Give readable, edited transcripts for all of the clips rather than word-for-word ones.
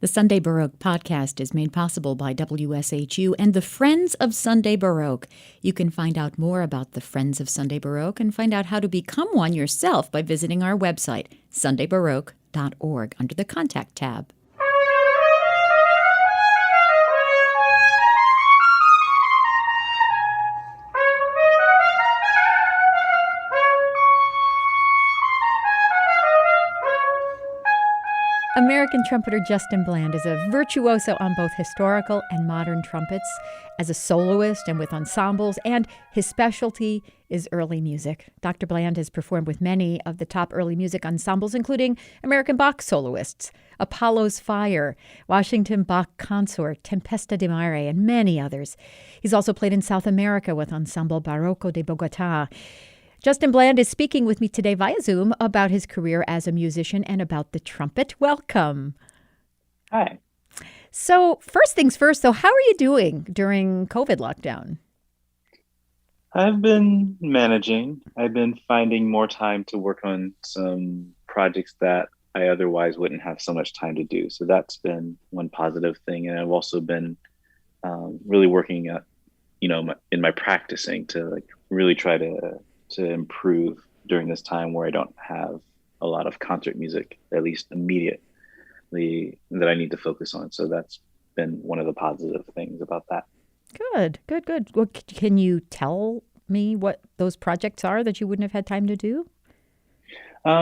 The Sunday Baroque podcast is made possible by WSHU and the Friends of Sunday Baroque. You can find out more about the Friends of Sunday Baroque and find out how to become one yourself by visiting our website, sundaybaroque.org, under the Contact tab. American trumpeter Justin Bland is a virtuoso on both historical and modern trumpets, as a soloist and with ensembles, and his specialty is early music. Dr. Bland has performed with many of the top early music ensembles, including American Bach soloists, Apollo's Fire, Washington Bach Consort, Tempesta di Mare, and many others. He's also played in South America with Ensemble Baroque de Bogotá. Justin Bland is speaking with me today via Zoom about his career as a musician and about the trumpet. Welcome. Hi. So first things first, though, how are you doing during COVID lockdown? I've been managing. I've been finding more time to work on some projects that I otherwise wouldn't have so much time to do. So that's been one positive thing. And I've also been really working at, in my practicing to really try to improve during this time where I don't have a lot of concert music, at least immediately, that I need to focus on. So that's been one of the positive things about that. Good. Well, can you tell me what those projects are that you wouldn't have had time to do?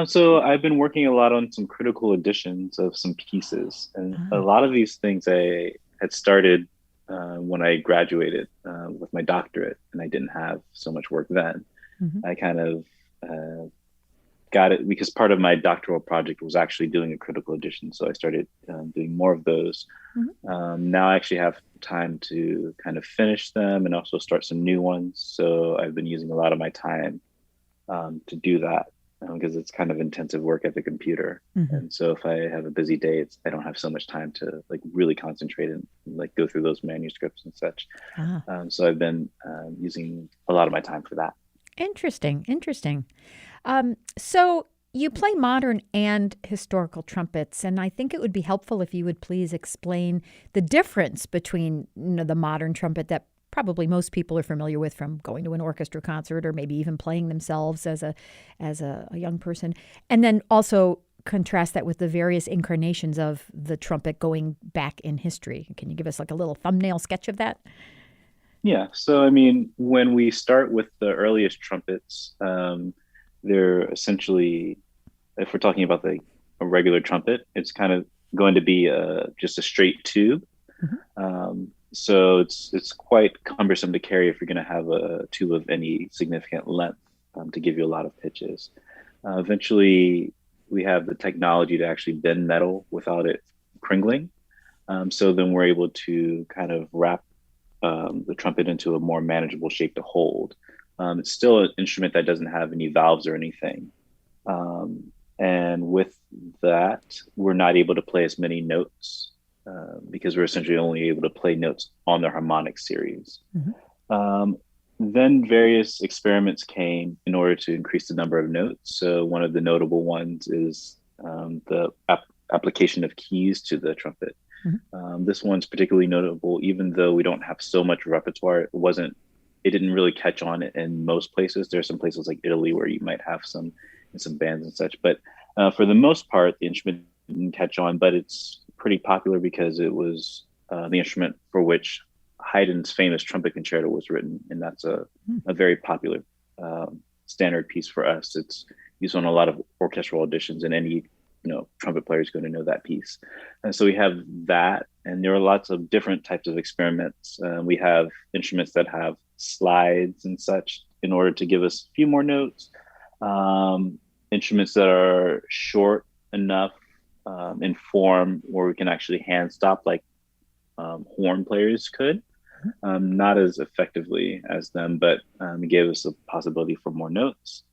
So I've been working a lot on some critical editions of some pieces. And a lot of these things I had started when I graduated with my doctorate, and I didn't have so much work then. Mm-hmm. I kind of got it because part of my doctoral project was actually doing a critical edition. So I started doing more of those. Mm-hmm. Now I actually have time to kind of finish them and also start some new ones. So I've been using a lot of my time to do that because it's kind of intensive work at the computer. Mm-hmm. And so if I have a busy day, I don't have so much time to really concentrate and go through those manuscripts and such. So I've been using a lot of my time for that. Interesting. So you play modern and historical trumpets, and I think it would be helpful if you would please explain the difference between the modern trumpet that probably most people are familiar with from going to an orchestra concert or maybe even playing themselves as a young person, and then also contrast that with the various incarnations of the trumpet going back in history. Can you give us a little thumbnail sketch of that? Yeah. So, when we start with the earliest trumpets, they're essentially, if we're talking about a regular trumpet, it's kind of going to be just a straight tube. Mm-hmm. So it's quite cumbersome to carry if you're going to have a tube of any significant length to give you a lot of pitches. Eventually, we have the technology to actually bend metal without it cringling. So then we're able to kind of wrap the trumpet into a more manageable shape to hold. It's still an instrument that doesn't have any valves or anything. And with that, we're not able to play as many notes because we're essentially only able to play notes on the harmonic series. Mm-hmm. Then various experiments came in order to increase the number of notes. So one of the notable ones is the application of keys to the trumpet. Mm-hmm. This one's particularly notable, even though we don't have so much repertoire. It didn't really catch on in most places. There's some places like Italy where you might have some bands and such, but for the most part, the instrument didn't catch on. But it's pretty popular because it was the instrument for which Haydn's famous trumpet concerto was written, and that's a very popular standard piece for us. It's used on a lot of orchestral auditions, and any trumpet player is going to know that piece. And so we have that, and there are lots of different types of experiments. We have instruments that have slides and such in order to give us a few more notes. Instruments that are short enough in form where we can actually hand stop like horn players could. Not as effectively as them, but it gave us a possibility for more notes.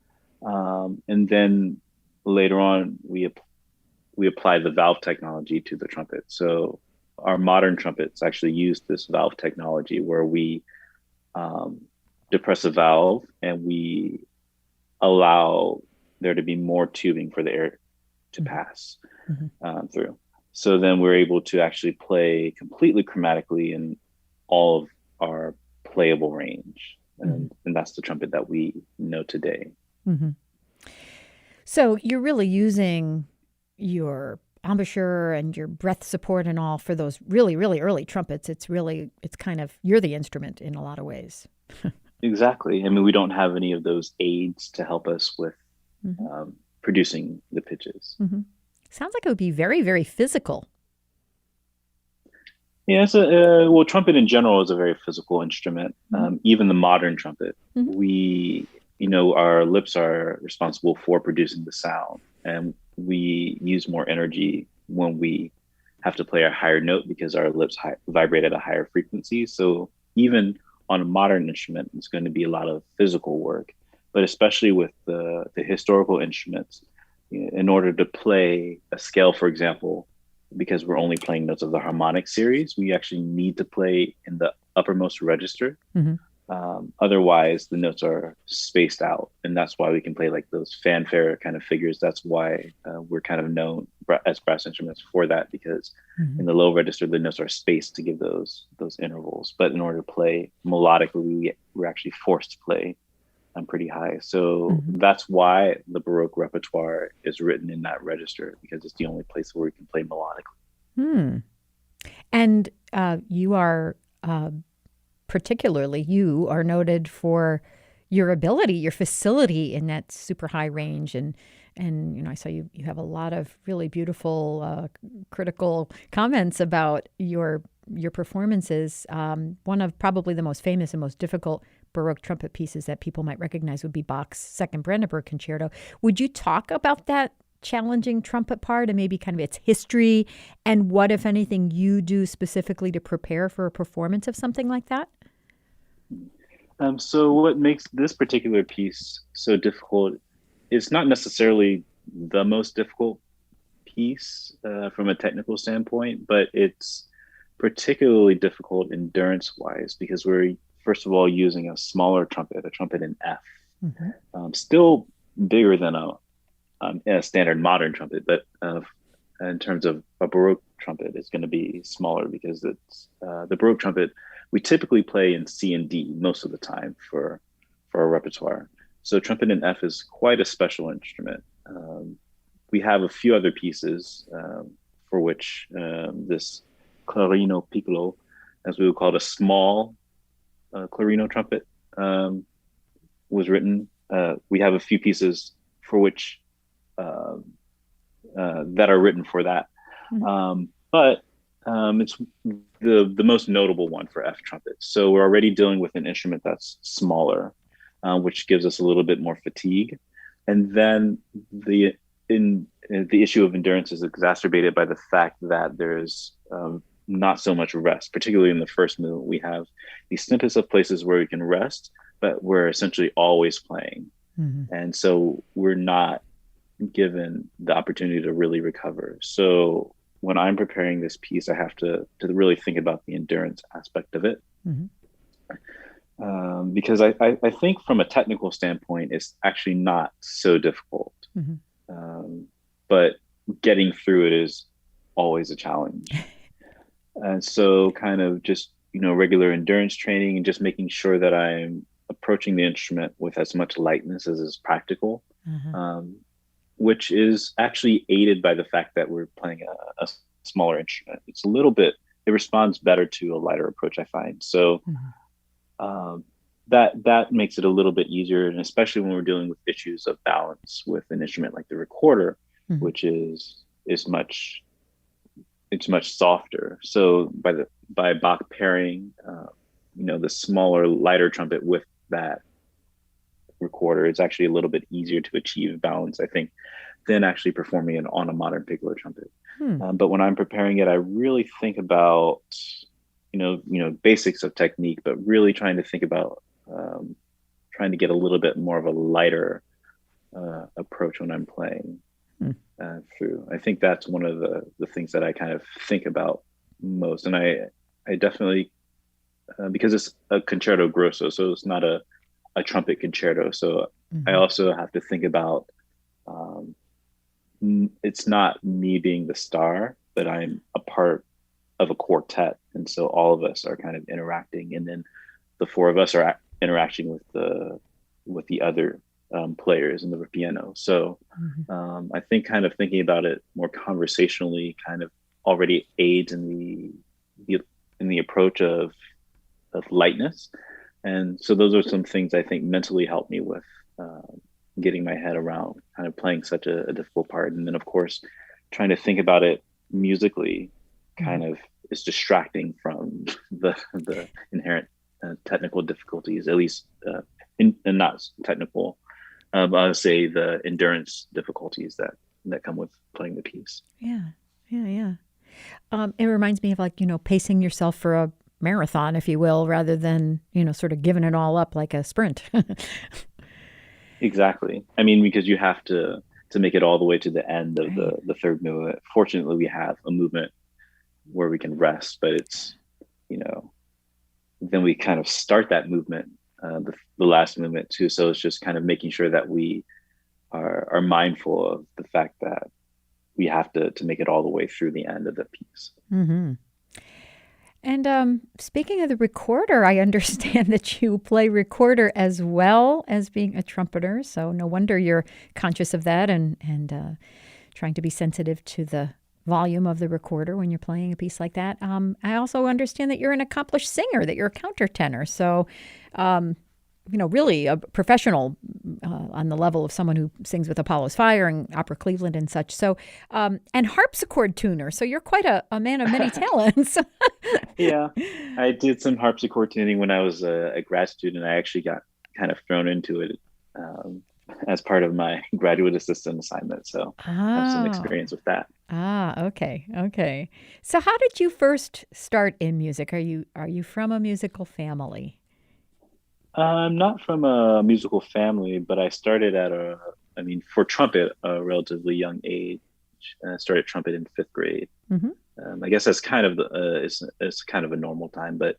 And then later on, we apply the valve technology to the trumpet. So our modern trumpets actually use this valve technology where we depress a valve and we allow there to be more tubing for the air to pass through. So then we're able to actually play completely chromatically in all of our playable range. Mm-hmm. And that's the trumpet that we know today. Mm-hmm. So you're really using your embouchure and your breath support and all for those really, really early trumpets. It's kind of, you're the instrument in a lot of ways. Exactly. I mean, we don't have any of those aids to help us with Mm-hmm. producing the pitches. Mm-hmm. Sounds like it would be very, very physical. Yeah, well, trumpet in general is a very physical instrument. Mm-hmm. Even the modern trumpet, Mm-hmm. we, our lips are responsible for producing the sound, and we use more energy when we have to play a higher note because our lips vibrate at a higher frequency. So even on a modern instrument, it's going to be a lot of physical work, but especially with the historical instruments, in order to play a scale, for example, because we're only playing notes of the harmonic series, we actually need to play in the uppermost register. Mm-hmm. Otherwise, the notes are spaced out, and that's why we can play like those fanfare kind of figures. That's why we're kind of known as brass instruments for that, because Mm-hmm. in the low register, the notes are spaced to give those intervals. But in order to play melodically, we're actually forced to play pretty high. So Mm-hmm. that's why the Baroque repertoire is written in that register, because it's the only place where we can play melodically. Hmm. And you are particularly, you are noted for your ability, your facility in that super high range, and I saw you have a lot of really beautiful critical comments about your performances. One of probably the most famous and most difficult Baroque trumpet pieces that people might recognize would be Bach's Second Brandenburg Concerto. Would you talk about that challenging trumpet part and maybe kind of its history and what, if anything, you do specifically to prepare for a performance of something like that? So what makes this particular piece so difficult is not necessarily the most difficult piece from a technical standpoint, but it's particularly difficult endurance wise because we're first of all using a smaller trumpet, a trumpet in F, Mm-hmm. still bigger than a standard modern trumpet, but in terms of a Baroque trumpet, it's going to be smaller because it's the Baroque trumpet. We typically play in C and D most of the time for our repertoire. So trumpet in F is quite a special instrument. We have a few other pieces for which this clarino piccolo, as we would call it, a small clarino trumpet, was written. We have a few pieces for which that are written for that. Mm-hmm. But it's the most notable one for F trumpet. So we're already dealing with an instrument that's smaller, which gives us a little bit more fatigue. And then the issue of endurance is exacerbated by the fact that there's not so much rest, particularly in the first movement. We have these snippets of places where we can rest, but we're essentially always playing. Mm-hmm. And so we're not given the opportunity to really recover. So when I'm preparing this piece, I have to really think about the endurance aspect of it. Mm-hmm. Because I think from a technical standpoint, it's actually not so difficult. Mm-hmm. But getting through it is always a challenge. And so kind of just, regular endurance training and just making sure that I'm approaching the instrument with as much lightness as is practical, Uh-huh. which is actually aided by the fact that we're playing a smaller instrument. It responds better to a lighter approach, I find. So Mm-hmm. that makes it a little bit easier, and especially when we're dealing with issues of balance with an instrument like the recorder, Mm-hmm. which is much it's much softer. So by Bach pairing, the smaller, lighter trumpet with that recorder, it's actually a little bit easier to achieve balance, I think, than actually performing it on a modern piccolo trumpet. Hmm. But when I'm preparing it, I really think about, basics of technique, but really trying to think about trying to get a little bit more of a lighter approach when I'm playing Hmm. through. I think that's one of the things that I kind of think about most. And I definitely, because it's a concerto grosso, so it's not a trumpet concerto. So I Mm-hmm. also have to think about, it's not me being the star, but I'm a part of a quartet, and so all of us are kind of interacting, and then the four of us are interacting with the other players in the piano. So Hmm. I think kind of thinking about it more conversationally kind of already aids in the in the approach of lightness. And so those are some things I think mentally help me with uh, getting my head around kind of playing such a difficult part. And then of course, trying to think about it musically Hmm. kind of is distracting from the inherent technical difficulties, at least and not technical. I would say the endurance difficulties that come with playing the piece. Yeah, yeah, yeah. It reminds me of like, pacing yourself for a marathon, if you will, rather than, sort of giving it all up like a sprint. Exactly. I mean, because you have to make it all the way to the end of Right. the third movement. Fortunately, we have a movement where we can rest, but it's you know then we kind of start that movement, the last movement too. So it's just kind of making sure that we are mindful of the fact that we have to make it all the way through the end of the piece. Hmm. And speaking of the recorder, I understand that you play recorder as well as being a trumpeter. So no wonder you're conscious of that and trying to be sensitive to the volume of the recorder when you're playing a piece like that. I also understand that you're an accomplished singer, that you're a countertenor. So, um, really a professional on the level of someone who sings with Apollo's Fire and Opera Cleveland and such. So, and harpsichord tuner. So you're quite a man of many talents. Yeah, I did some harpsichord tuning when I was a grad student. I actually got kind of thrown into it um, as part of my graduate assistant assignment, so I have some Oh, experience with that. okay, okay. So how did you first start in music? Are you from a musical family? I'm not from a musical family, but I started I mean, for trumpet, a relatively young age. I started trumpet in fifth grade. Hmm. I guess that's kind of it's kind of a normal time, but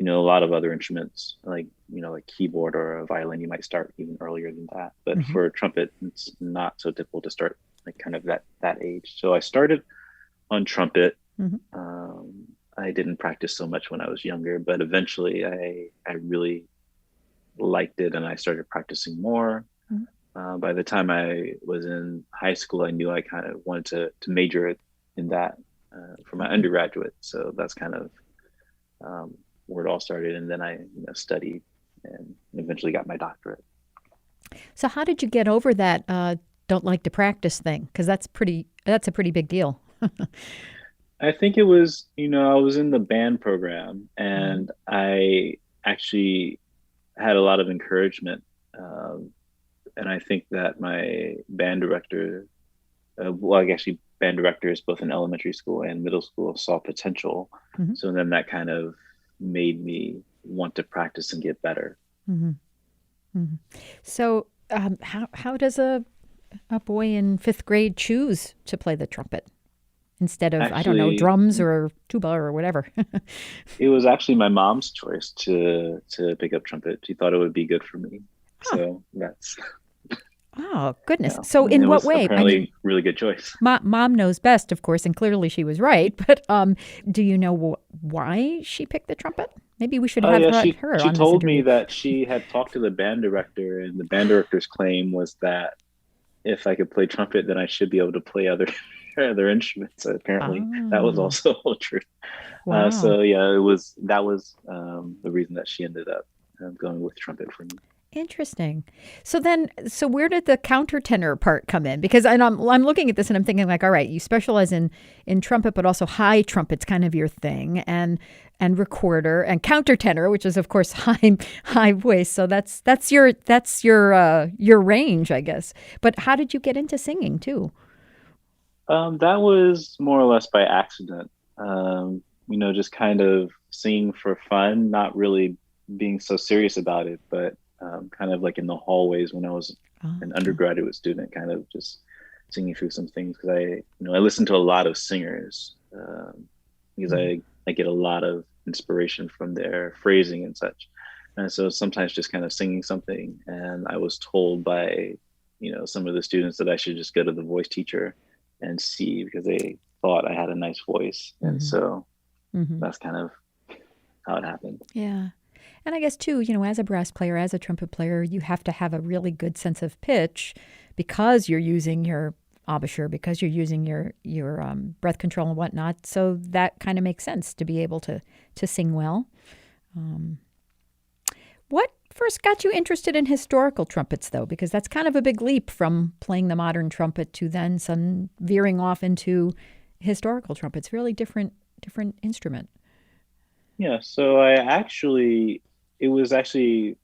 a lot of other instruments like like keyboard or a violin, you might start even earlier than that. But Hmm. for trumpet, it's not so typical to start like kind of that age. So I started on trumpet. Hmm. I didn't practice so much when I was younger, but eventually I really liked it and I started practicing more. By the time I was in high school, I knew I kind of wanted to major in that for my Okay. undergraduate. So that's kind of um, where it all started. And then I studied and eventually got my doctorate. So how did you get over that don't like to practice thing? Because that's a pretty big deal. I think it was, I was in the band program Mhm. and I actually had a lot of encouragement. Um, and I think that my band director, well, I guess band directors both in elementary school and middle school saw potential. Mhm. So then that kind of made me want to practice and get better. Mhm. Mhm. So how does a boy in fifth grade choose to play the trumpet instead of, I don't know, Actually, drums or tuba or whatever? it was actually my mom's choice to pick up trumpet. She thought it would be good for me. Huh. So that's, Oh, goodness. yeah, So and in it what was way? I mean, apparently a really good choice. mom knows best, of course, and clearly she was right. But do you know why she picked the trumpet? Maybe we should Oh have yeah, her she on this told me interview. that she had talked to the band director, and the band director's claim was that if I could play trumpet, then I should be able to play other other instruments. Apparently, that was Ah, also true. wow. So yeah, that was the reason that she ended up going with trumpet for me. Interesting. So where did the countertenor part come in? Because I'm looking at this and I'm thinking like, all right, you specialize in trumpet, but also high trumpet's kind of your thing, and recorder and countertenor, which is of course high voice. So that's your range, I guess. But how did you get into singing too? That was more or less by accident. Just kind of singing for fun, not really being so serious about it, but kind of like in the hallways when I was an Oh. undergraduate student, kind of just singing through some things because I listen to a lot of singers because Mhm. I get a lot of inspiration from their phrasing and such. And so sometimes just kind of singing something, and I was told by some of the students that I should just go to the voice teacher and see because thought I had a nice voice, and Mm-hmm. so Mm-hmm. that's kind of how it happened. Yeah. And I guess too, as a brass player, as a trumpet player, you have to have a really good sense of pitch because you're using your embouchure, because you're using your breath control and whatnot. So that kind of makes sense to be able to sing well. Um, what first got you interested in historical trumpets, though? Because that's kind of a big leap from playing the modern trumpet to then some veering off into historical trumpets. Really different instrument. Yeah, so it was actually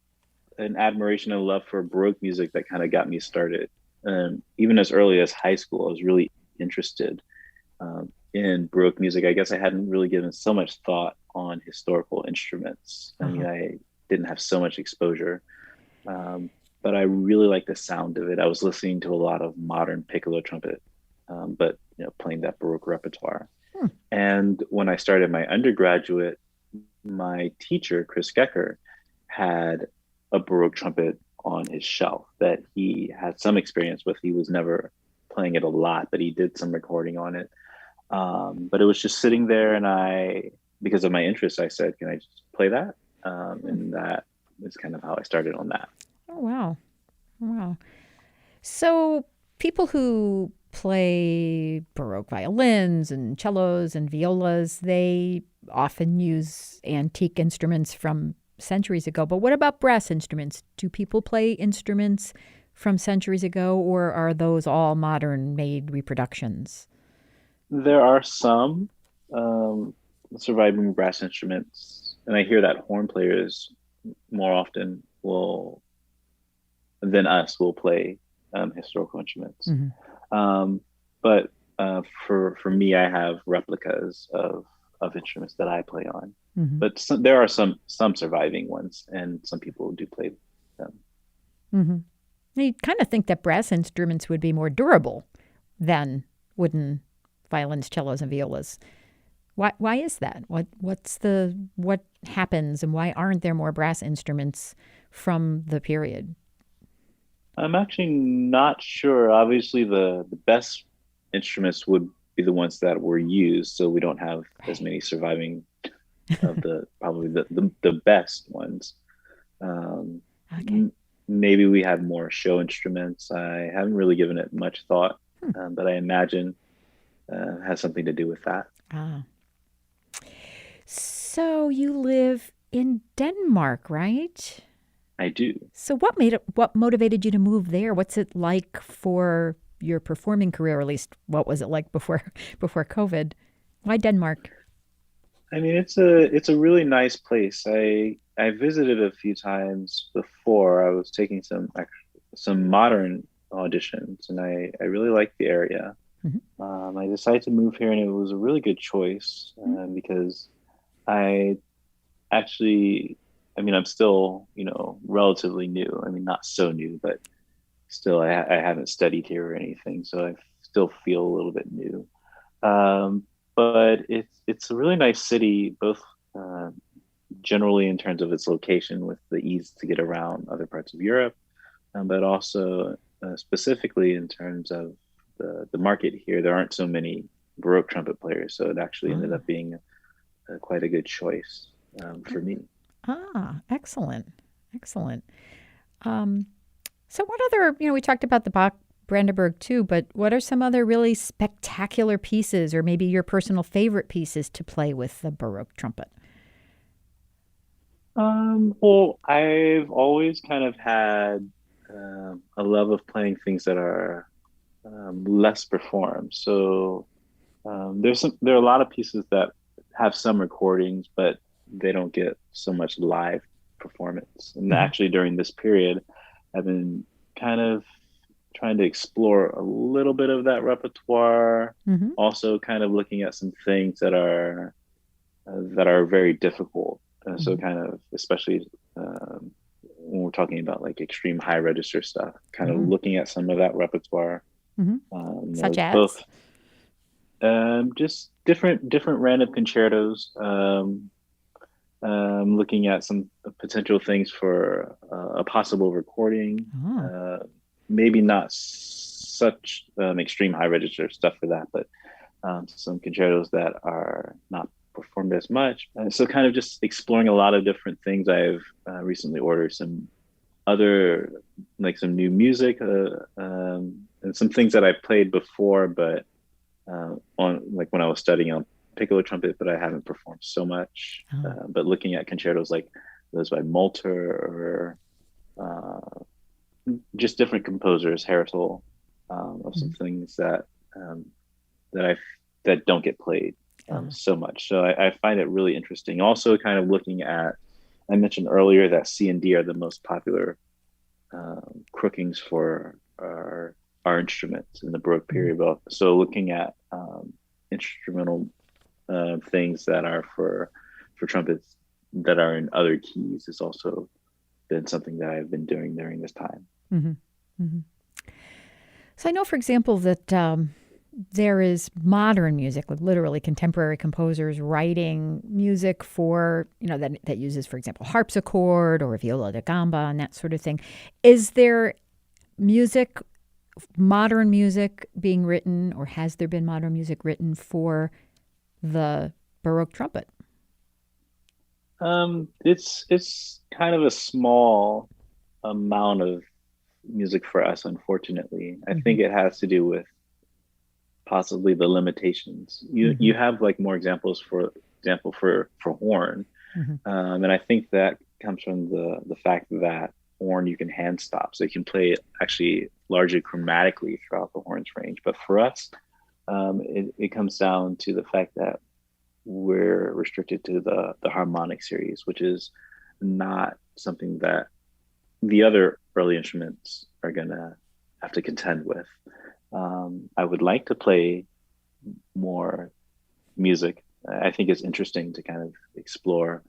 an admiration and love for Baroque music that kind of got me started. Even as early as high school, I was really interested in Baroque music. I guess I hadn't really given so much thought on historical instruments. I mean, Uh-huh. I didn't have so much exposure, um, but I really liked the sound of it. I was listening to a lot of modern piccolo trumpet, but playing that Baroque repertoire. Hmm. And when I started my undergraduate, my teacher, Chris Gecker, had a Baroque trumpet on his shelf that he had some experience with. He was never playing it a lot, but he did some recording on it. But it was just sitting there, and because of my interest, I said, "Can I just play that?" Hmm. And that is kind of how I started on that. Oh, wow. Wow. So people who play Baroque violins and cellos and violas, they often use antique instruments from centuries ago. But what about brass instruments? Do people play instruments from centuries ago, or are those all modern made reproductions? There are some um, surviving brass instruments, and I hear that horn players more often will than us will play historical instruments. Hmm. Um, but for me, I have replicas of instruments that I play on. Hmm. But there are some surviving ones, and some people do play them. Hmm. You kind of think that brass instruments would be more durable than wooden violins, cellos, and violas. Why is that? What happens and why aren't there more brass instruments from the period? I'm actually not sure. Obviously, the best instruments would be the ones that were used, so we don't have as Right. many surviving of the probably the best ones. Um, Okay. Maybe we have more show instruments. I haven't really given it much thought, Hmm. but I imagine has something to do with that. Ah. So you live in Denmark, right? I do. So what motivated you to move there? What's it like for your performing career, or at least what was it like before before COVID? Why Denmark? I mean, it's a really nice place. I visited a few times before. I was taking some modern auditions, and I really liked the area. Hmm. I decided to move here, and it was a really good choice because I actually, I mean, I'm still, relatively new. I mean, not so new, but still, I haven't studied here or anything, so I still feel a little bit new. Um, but it's a really nice city, both uh, generally in terms of its location with the ease to get around other parts of Europe, but also specifically in terms of the market here. There aren't so many Baroque trumpet players, so it actually ended Ah. up being quite a good choice for me. Ah, excellent. Excellent. Um, so, what other, we talked about the Bach Brandenburg too, but what are some other really spectacular pieces, or maybe your personal favorite pieces to play with the Baroque trumpet? Well, I've always kind of had a love of playing things that are less performed. So there are a lot of pieces that have some recordings, but they don't get so much live performance. And Hmm. actually, during this period, I've been kind of trying to explore a little bit of that repertoire. Hmm. Also, kind of looking at some things that are very difficult. So, Hmm. kind of especially when we're talking about like extreme high register stuff, kind of Hmm. looking at some of that repertoire. Hmm. Such Both as? just different random concertos. Looking at some potential things for a possible recording. Oh. Uh, Maybe not such extreme high register stuff for that, but some concertos that are not performed as much. And so kind of just exploring a lot of different things. I've recently ordered some other, like some new music, and some things that I played before, but on like when I was studying on piccolo trumpet, but I haven't performed so much. Oh. But looking at concertos like those by Molter or uh, just different composers, Harold, of some Mhm. things um, that I that don't get played Oh. so much. So I find it really interesting. Also, kind of looking at, I mentioned earlier that C and D are the most popular crookings for our instruments in the Baroque Mhm. period. But so looking at instrumental things that are for trumpets that are in other keys has also been something that I've been doing during this time. Mhm. Mhm. So I know, for example, that there is modern music, like literally contemporary composers writing music for, that uses, for example, harpsichord or viola da gamba and that sort of thing. Is there music, modern music being written, or has there been modern music written for the Baroque trumpet? It's kind of a small amount of music for us, unfortunately. I Hmm. think it has to do with possibly the limitations. You Hmm. have like more examples, for example, for horn, Hmm. and I think that comes from the fact that horn you can hand stop, so you can play it actually largely chromatically throughout the horn's range. But for us, it comes down to the fact that we're restricted to the harmonic series, which is not something that the other early instruments are gonna have to contend with. I would like to play more music. I think it's interesting to kind of explore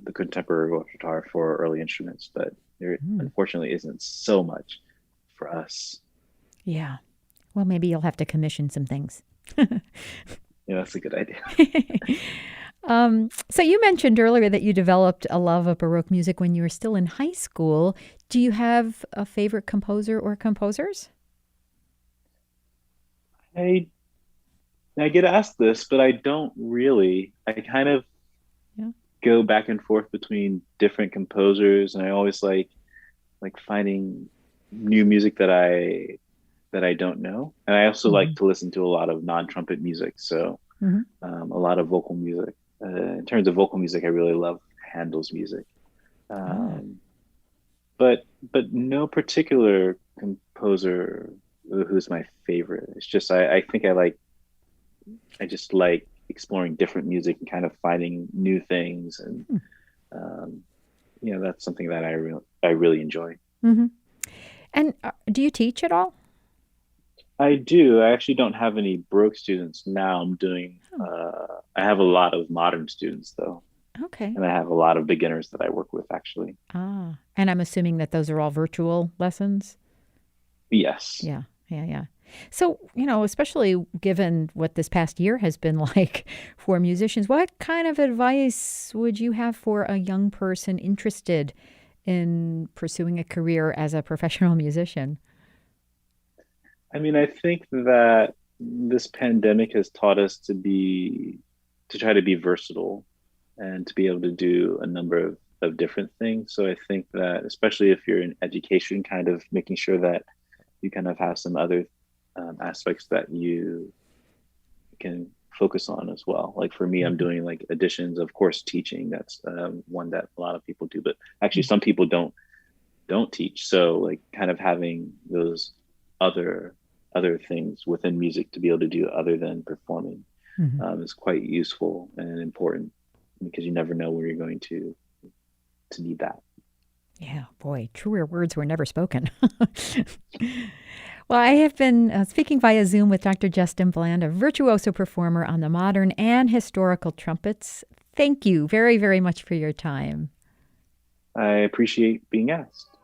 the contemporary repertoire for early instruments, but there Mm. unfortunately isn't so much for us. Yeah. Well, maybe you'll have to commission some things. Yeah, that's a good idea. So you mentioned earlier that you developed a love of Baroque music when you were still in high school. Do you have a favorite composer or composers? I I get asked this, but I don't really. I kind of Yeah. go back and forth between different composers, and I always like finding new music that I don't know. And I also like Hmm. to listen to a lot of non-trumpet music, so Hmm. a lot of vocal music. In terms of vocal music, I really love Handel's music, Ah. um, but no particular composer who's my favorite. It's just I think I just like exploring different music and kind of finding new things, and um, that's something that I really enjoy. Mm-hmm. And do you teach at all? I do. I actually don't have any Baroque students now. I'm doing. Oh, I have a lot of modern students though, okay. and I have a lot of beginners that I work with actually. Ah, and I'm assuming that those are all virtual lessons. Yes. Yeah, yeah, yeah. So, especially given what this past year has been like for musicians, what kind of advice would you have for a young person interested in pursuing a career as a professional musician? I mean, I think that this pandemic has taught us to try to be versatile and to be able to do a number of different things. So I think that especially if you're in education, kind of making sure that you kind of have some other aspects that you can focus on as well. Like for me, I'm Mhm. doing like additions, of course, teaching. That's one that a lot of people do, but actually Mhm. some people don't teach. So like kind of having those other other things within music to be able to do other than performing Mhm. is quite useful and important because you never know where you're going to need that. Yeah, boy, truer words were never spoken. Well, I have been speaking via Zoom with Dr. Justin Bland, a virtuoso performer on the modern and historical trumpets. Thank you very, very much for your time. I appreciate being asked.